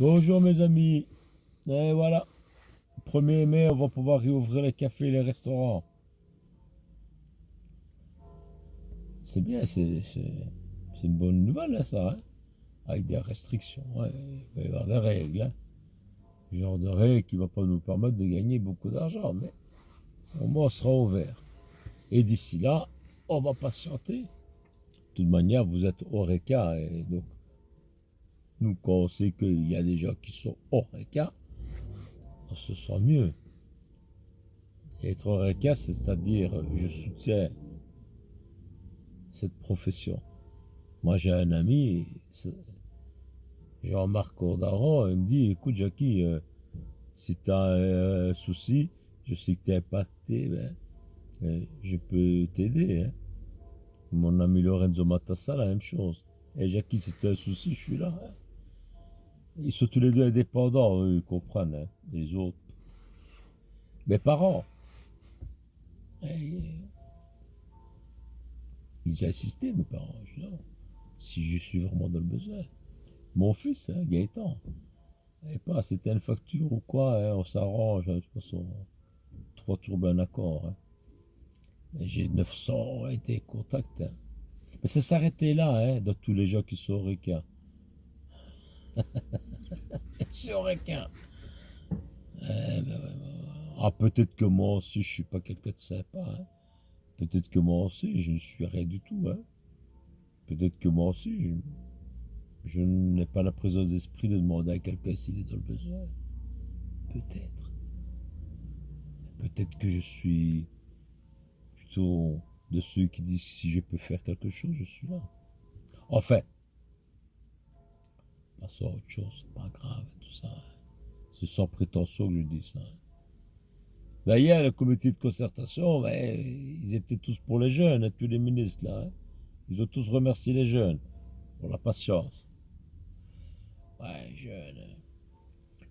Bonjour mes amis. Et voilà, 1er mai, on va pouvoir réouvrir les cafés et les restaurants. C'est bien, c'est une bonne nouvelle hein, ça, hein. Avec des restrictions, ouais. Il va y avoir des règles, hein. Genre de règles qui ne va pas nous permettre de gagner beaucoup d'argent, mais au moins on sera ouvert. Et d'ici là, on va patienter. De toute manière, vous êtes Horeca, et donc nous, quand on sait qu'il y a des gens qui sont Horeca, on se sent mieux. Et être Horeca, c'est-à-dire je soutiens cette profession. Moi, j'ai un ami, Jean-Marc Cordaron, il me dit, écoute, Jackie, si tu as un souci, je sais que tu es impacté, ben, je peux t'aider, hein. Mon ami Lorenzo Matassa, la même chose. Et Jackie, si tu as un souci, je suis là, hein. Ils sont tous les deux indépendants, eux, ils comprennent, hein, les autres. Mes parents, eh, ils ont insisté, mes parents. Je dis, non, si je suis vraiment dans le besoin. Mon fils, hein, Gaëtan, et pas, c'était une facture ou quoi, hein, on s'arrange, hein, de toute façon, trois tourbes un accord, hein. J'ai 900 des contacts, hein. Mais ça s'arrêtait là, hein, dans tous les gens qui sont requins. C'est requin. Ben, ah, peut-être que moi aussi, je suis pas quelqu'un de sympa, hein. Peut-être que moi aussi, je ne suis rien du tout, hein. Peut-être que moi aussi, je n'ai pas la présence d'esprit de demander à quelqu'un s'il est dans le besoin. Peut-être. Peut-être que je suis plutôt de ceux qui disent si je peux faire quelque chose, je suis là. Enfin, passons à autre chose, c'est pas grave, tout ça, hein. C'est sans prétention que je dis ça, hein. Ben, hier, le comité de concertation, ben, ils étaient tous pour les jeunes, hein, tous les ministres là, hein. Ils ont tous remercié les jeunes pour la patience. Ouais, les jeunes, hein.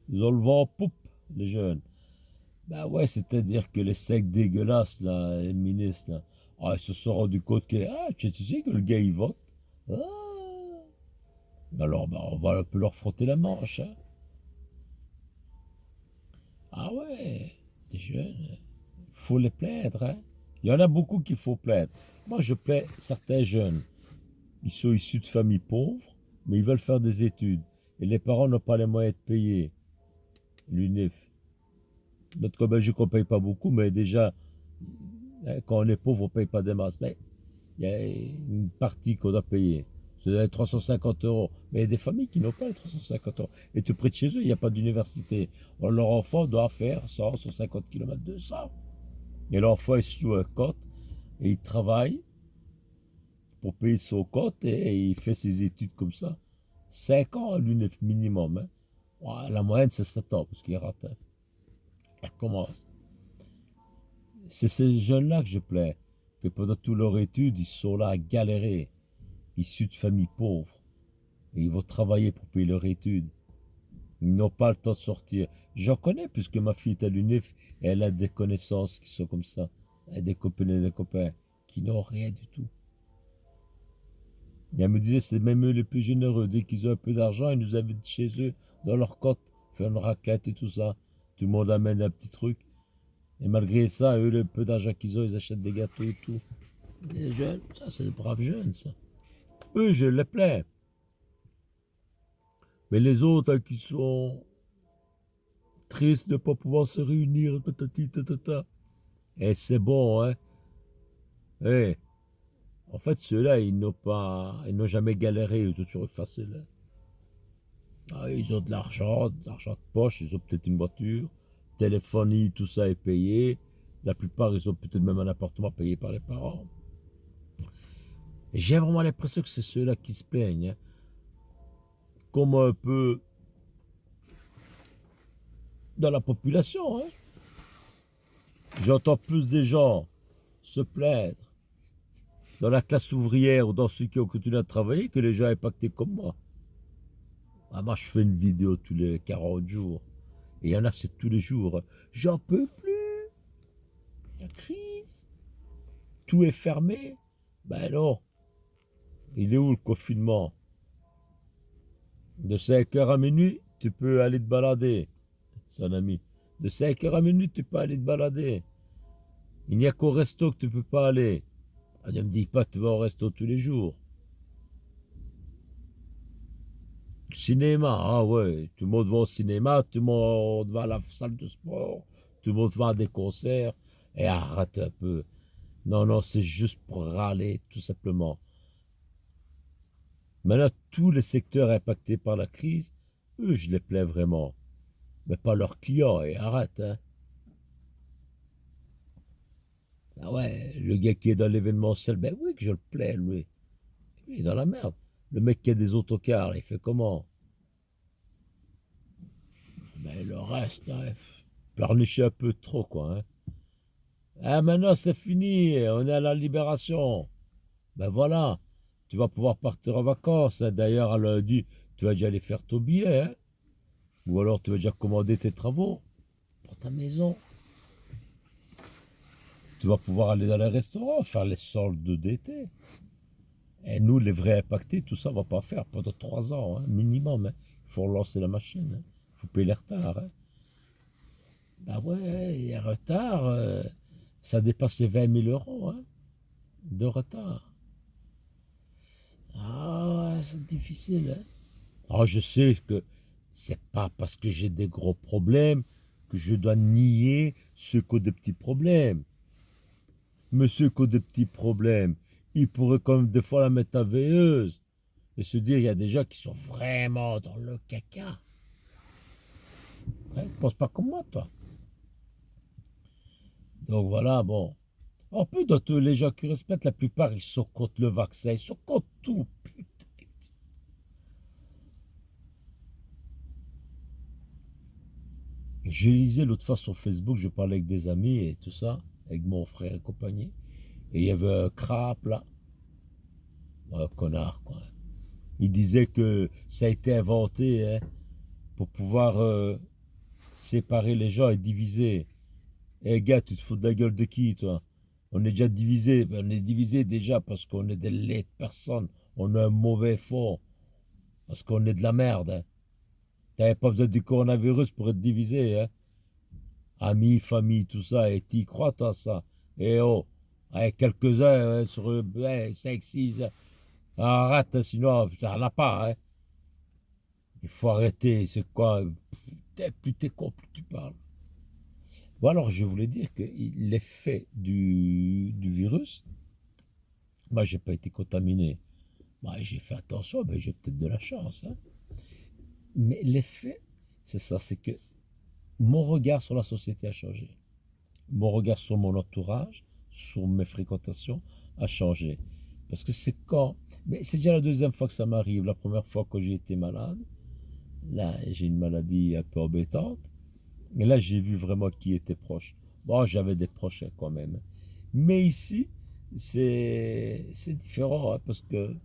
Ils ont le vent en poupe, les jeunes. Ben ouais, c'est-à-dire que les secs dégueulasses, là, les ministres, là, ah, ils se sont rendus compte que, ah, tu sais que le gars, il vote. Ah. Alors, ben, on va un peu leur frotter la manche, hein. Ah ouais, les jeunes, faut les plaindre, hein. Il y en a beaucoup qu'il faut plaindre. Moi, je plains certains jeunes. Ils sont issus de familles pauvres, mais ils veulent faire des études. Et les parents n'ont pas les moyens de payer l'UNIF. Notre Belgique, on ne paye pas beaucoup, mais déjà, hein, quand on est pauvre, on ne paye pas des masses. Mais il y a une partie qu'on doit payer. C'est 350 euros. Mais il y a des familles qui n'ont pas les 350 euros. Et tout près de chez eux, il n'y a pas d'université. Alors, leur enfant doit faire 100, 150 km, 200. Et l'enfant est sous un cote et il travaille pour payer son cote et il fait ses études comme ça. 5 ans à l'UNEF minimum, hein. Ouais, la moyenne, c'est 7 ans parce qu'il rate, hein. Elle commence. C'est ces jeunes-là que je plains, que pendant toutes leurs études, ils sont là à galérer, issus de familles pauvres. Et ils vont travailler pour payer leurs études. Ils n'ont pas le temps de sortir. J'en connais puisque ma fille est à l'UNEF et elle a des connaissances qui sont comme ça. Elle a des copines et des copains qui n'ont rien du tout. Et elle me disait, c'est même eux les plus généreux. Dès qu'ils ont un peu d'argent, ils nous invitent chez eux, dans leur côte, faire une raclette et tout ça. Tout le monde amène un petit truc. Et malgré ça, eux, le peu d'argent qu'ils ont, ils achètent des gâteaux et tout. Les jeunes, ça, c'est des braves jeunes, ça. Eux, je les plains. Mais les autres, hein, qui sont tristes de ne pas pouvoir se réunir, tatati, tatata. Et c'est bon, hein. Eh, en fait, ceux-là, ils n'ont jamais galéré, ils ont toujours facile, hein. Ah, ils ont de l'argent de poche, ils ont peut-être une voiture, téléphonie, tout ça est payé. La plupart, ils ont peut-être même un appartement payé par les parents. Et j'ai vraiment l'impression que c'est ceux-là qui se plaignent, hein. Comme un peu dans la population, hein. J'entends plus des gens se plaindre dans la classe ouvrière ou dans ceux qui ont continué à travailler que les gens impactés comme moi. Ah, moi, je fais une vidéo tous les 40 jours. Et il y en a, c'est tous les jours. J'en peux plus. La crise. Tout est fermé. Ben non. Il est où le confinement? De 5 heures à minuit? tu peux aller te balader. C'est un ami. De 5 heures à minuit, tu peux aller te balader. Il n'y a qu'au resto que tu peux pas aller. Ah, ne me dis pas que tu vas au resto tous les jours. Cinéma, ah ouais, tout le monde va au cinéma, tout le monde va à la salle de sport, tout le monde va à des concerts. Et arrête un peu. Non, non, c'est juste pour râler, tout simplement. Maintenant, tous les secteurs impactés par la crise, eux, je les plais vraiment. Mais pas leurs clients, et arrête, hein. Ah ouais, le gars qui est dans l'événementiel, ben oui que je le plais, lui. Il est dans la merde. Le mec qui a des autocars, il fait comment? Mais le reste, hein, pleurnicher un peu trop, quoi, hein. Ah, maintenant, c'est fini, on est à la libération. Ben voilà, tu vas pouvoir partir en vacances, hein. D'ailleurs, elle a dit, tu vas déjà aller faire ton billet, hein. Ou alors, tu vas déjà commander tes travaux pour ta maison. Tu vas pouvoir aller dans les restaurants, faire les soldes d'été. Et nous, les vrais impactés, tout ça, on va pas faire pendant 3 ans, hein, minimum, hein. Il faut relancer la machine. Il faut payer les retards, hein. Bah ouais, les retards, ça dépasse les 20 000 euros, hein, de retard. Ah, ouais, c'est difficile, hein. Alors, je sais que c'est pas parce que j'ai des gros problèmes que je dois nier ceux qui ont des petits problèmes. Mais ceux qui ont des petits problèmes, ils pourraient quand même des fois la mettre à veilleuse et se dire il y a des gens qui sont vraiment dans le caca. Ouais, tu penses pas comme moi, toi. Donc voilà, bon. En plus, dans tous les gens qui respectent, la plupart, ils sont contre le vaccin, ils sont contre tout. Putain. Je lisais l'autre fois sur Facebook, je parlais avec des amis et tout ça, avec mon frère et compagnie. Et il y avait un crap là, un connard quoi. Il disait que ça a été inventé hein, pour pouvoir séparer les gens et diviser. Eh gars, tu te fous de la gueule de qui toi? On est déjà divisé, on est divisé déjà parce qu'on est des laides personnes, on a un mauvais fond, parce qu'on est de la merde. Hein. T'avais pas besoin du coronavirus pour être divisé, hein. Amis, famille, tout ça, et t'y crois toi ça? Eh oh, avec quelques-uns sur 5, 6, arrête, hein, sinon ça n'a pas, hein. Il faut arrêter, c'est quoi? Plus t'es con, plus tu parles. Bon alors je voulais dire que l'effet du virus, moi j'ai pas été contaminé. Moi j'ai fait attention, ben, j'ai peut-être de la chance. Hein. Mais l'effet, c'est ça, c'est que mon regard sur la société a changé. Mon regard sur mon entourage, sur mes fréquentations a changé. Parce que c'est quand... Mais c'est déjà la deuxième fois que ça m'arrive. La première fois que j'ai été malade, là j'ai une maladie un peu embêtante. Et là j'ai vu vraiment qui était proche. Bon, j'avais des proches quand même. Mais ici, c'est différent hein, parce que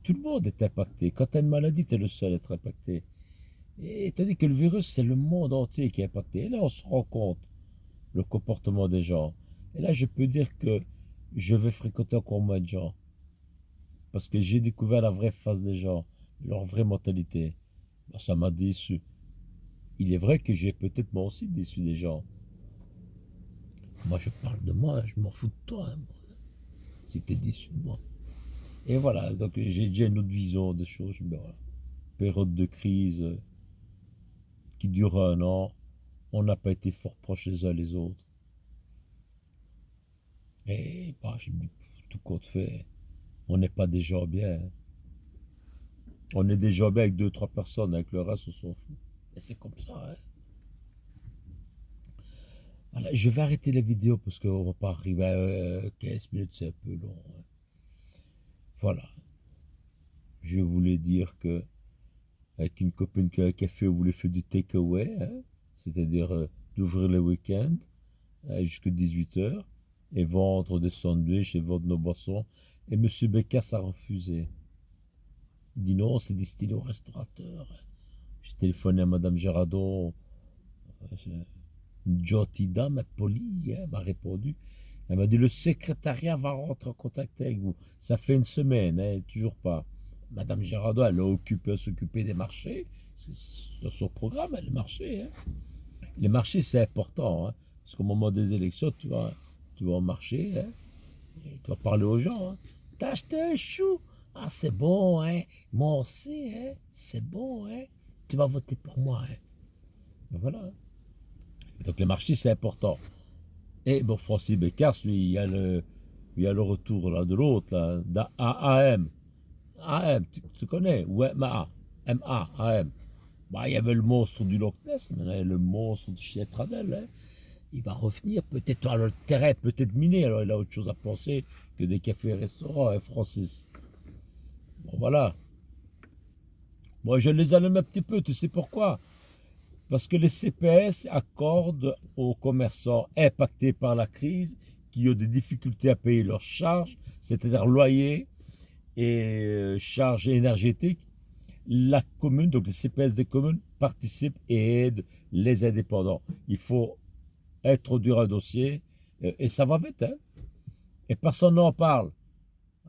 tout le monde est impacté. Quand tu as une maladie, tu es le seul à être impacté. Et tandis que le virus, c'est le monde entier qui est impacté. Et là, on se rend compte le comportement des gens. Et là, je peux dire que je vais fréquenter encore moins de gens. Parce que j'ai découvert la vraie face des gens, leur vraie mentalité. Ben, ça m'a déçu. Il est vrai que j'ai peut-être moi aussi déçu des gens. Moi, je parle de moi, je m'en fous de toi. Hein, si tu es déçu de moi. Et voilà, donc j'ai déjà une autre vision des choses. Ben, voilà. Période de crise qui dure 1 an. On n'a pas été fort proches les uns les autres. Et bah, je me dis, tout compte fait, on n'est pas des gens bien. Hein. On est des gens bien avec 2, 3 personnes, avec le reste, on s'en fout. Et c'est comme ça. Hein. Voilà, je vais arrêter la vidéo parce qu'on va pas arriver à 15 minutes, c'est un peu long. Hein. Voilà. Je voulais dire que avec une copine qui a un café, on voulait faire du takeaway, hein, c'est-à-dire d'ouvrir le week-end jusqu'à 18 h et vendre des sandwichs et vendre nos boissons. Et M. Becas a refusé. Il dit non, c'est destiné aux restaurateurs. J'ai téléphoné à Madame Girardot, une gentille dame, polie, hein, m'a répondu. Elle m'a dit le secrétariat va rentrer en contact avec vous. Ça fait une semaine, hein, toujours pas. Madame Girardot, elle s'occupait des marchés. C'est dans son programme, les marchés. Hein. Les marchés, c'est important. Hein, parce qu'au moment des élections, tu vas au marché, hein, et tu vas parler aux gens. Hein. T'as acheté un chou? Ah, c'est bon, hein. Moi aussi, hein. C'est bon, hein. Tu vas voter pour moi, hein. Et voilà. Hein. Donc les marchés, c'est important. Et bon, Francis Becas, lui, il y a le retour là, de l'autre, là, d'AAM. AM, tu connais? Ou MA. MA, AM. Bah, il y avait le monstre du Loch Ness, maintenant il y a le monstre de chez Tradel. Hein. Il va revenir, peut-être, alors le terrain peut-être miné, alors il a autre chose à penser que des cafés et restaurants, hein, Francis. Bon, voilà. Moi, je les allume un petit peu, tu sais pourquoi? Parce que les CPS accordent aux commerçants impactés par la crise, qui ont des difficultés à payer leurs charges, c'est-à-dire loyer et charges énergétiques, la commune, donc les CPS des communes, participent et aident les indépendants. Il faut introduire un dossier et ça va vite. Hein? Et personne n'en parle.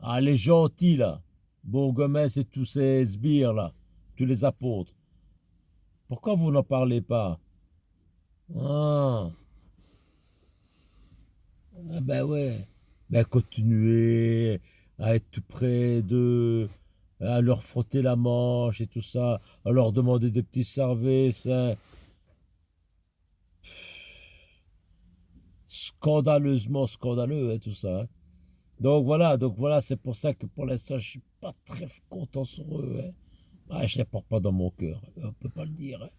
Ah, les gentils, là, Bourgmestre et tous ces sbires, là, tous les apôtres. Pourquoi vous n'en parlez pas? Ah, ah ben ouais. Ben continuez à être tout près d'eux, à leur frotter la manche et tout ça, à leur demander des petits services. Hein. Scandaleusement scandaleux, hein, tout ça. Hein. Donc voilà, c'est pour ça que pour l'instant, je suis pas très content sur eux. Hein. Ah, je les porte pas dans mon cœur, on peut pas le dire. Hein.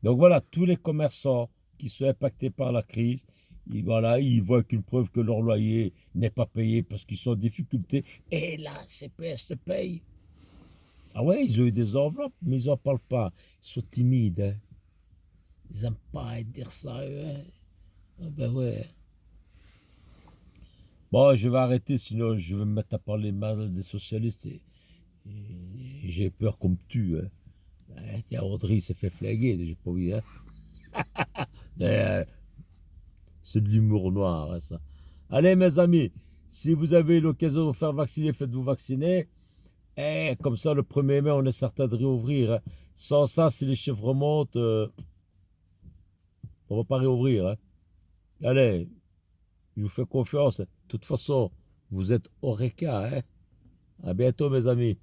Donc voilà, tous les commerçants qui sont impactés par la crise, voilà, ils voient qu'une preuve que leur loyer n'est pas payé parce qu'ils sont en difficulté. Et là, CPS le paye. Ah ouais, ils ont eu des enveloppes, mais ils n'en parlent pas. Ils sont timides. Hein. Ils n'aiment pas dire ça. Eux, hein. Ah ben ouais. Bon, je vais arrêter, sinon je vais me mettre à parler mal des socialistes et j'ai peur qu'on me tue. Hein. Tiens, Audrey s'est fait flinguer, j'ai pas envie. Hein. Mais, c'est de l'humour noir, hein, ça. Allez, mes amis, si vous avez l'occasion de vous faire vacciner, faites-vous vacciner. Et comme ça, le 1er mai, on est certain de réouvrir. Hein. Sans ça, si les chiffres remontent, on ne va pas réouvrir. Hein. Allez, je vous fais confiance. De toute façon, vous êtes Oreca. Hein. À bientôt, mes amis.